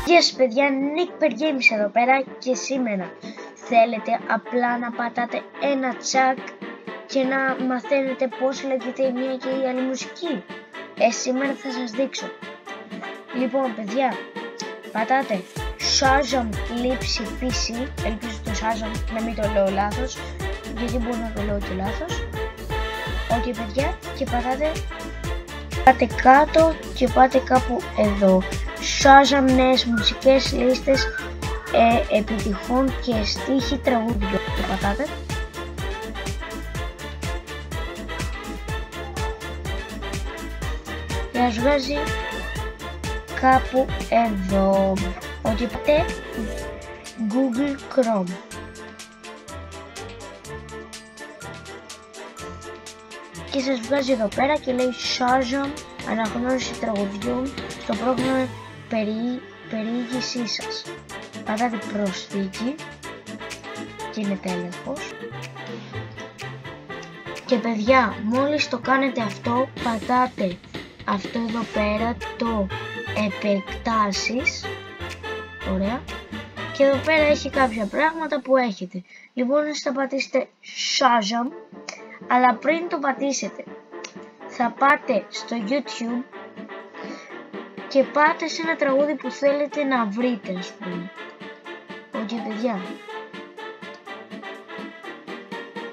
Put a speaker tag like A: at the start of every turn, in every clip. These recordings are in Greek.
A: Γεια σας παιδιά, Nick Per Games εδώ πέρα και σήμερα θέλετε απλά να πατάτε ένα τσακ και να μαθαίνετε πώς λέγεται η μία και η άλλη μουσική. Σήμερα θα σας δείξω. Λοιπόν παιδιά, πατάτε Shazam λήψη PC, ελπίζω το Shazam να μην το λέω λάθος, γιατί μπορεί να το λέω και λάθος. Ok παιδιά, και πάτε κάτω και πάτε κάπου εδώ. Shazam νέες μουσικές λίστες επιτυχών και στίχοι τραγούδιων. Το πατάτε. Και ας βγάζει κάπου εδώ. Ok, πάτε Google Chrome. Και σας βγάζει εδώ πέρα και λέει Shazam αναγνώριση τραγουδιών στο πρόγραμμα περιήγησή σας. Πατάτε προσθήκη και είναι τέλεχος. Και παιδιά, μόλις το κάνετε αυτό, πατάτε αυτό εδώ πέρα το επεκτάσεις. Ωραία. Και εδώ πέρα έχει κάποια πράγματα που έχετε. Λοιπόν, θα πατήσετε Shazam, αλλά πριν το πατήσετε θα πάτε στο YouTube και πάτε σε ένα τραγούδι που θέλετε να βρείτε, ας πούμε. Ok παιδιά,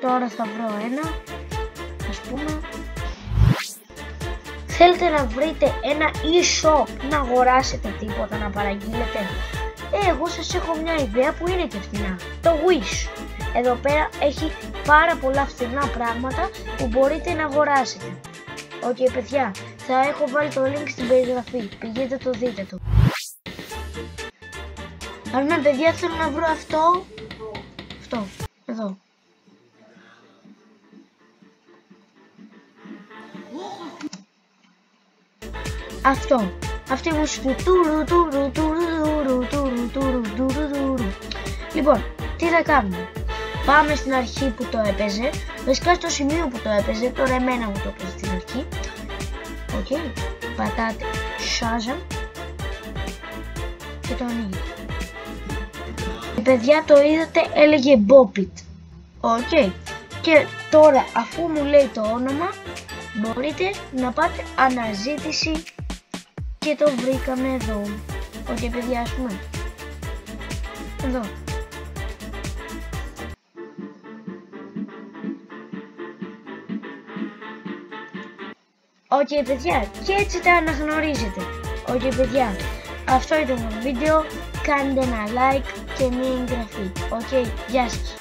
A: τώρα θα βρω ένα, ας πούμε. Θέλετε να βρείτε ένα e-shop, να αγοράσετε τίποτα, να παραγγείλετε. Εγώ σας έχω μια ιδέα που είναι και φθηνά, το Wish. Εδώ πέρα έχει πάρα πολλά φθηνά πράγματα που μπορείτε να αγοράσετε. Ok παιδιά, θα έχω βάλει το link στην περιγραφή, πηγαίνετε το δείτε το. Αλλά παιδιά, θέλω να βρω αυτό, εδώ. Αυτή η μουσική. Λοιπόν, τι θα κάνουμε? Πάμε στην αρχή που το έπαιζε, βασικά στο σημείο που το έπαιζε, τώρα εμένα μου το έπαιζε στην αρχή. Ok, πατάτε Shazam και το ανοίγετε. Παιδιά, το είδατε, έλεγε Bopit. Ok, και τώρα αφού μου λέει το όνομα, μπορείτε να πάτε αναζήτηση και το βρήκαμε εδώ. Ok παιδιά, ας πούμε εδώ. Ok παιδιά, και έτσι τα αναγνωρίζετε. Ok παιδιά, αυτό ήταν το βίντεο. Κάντε ένα like και μια εγγραφή. Ok, γεια σας.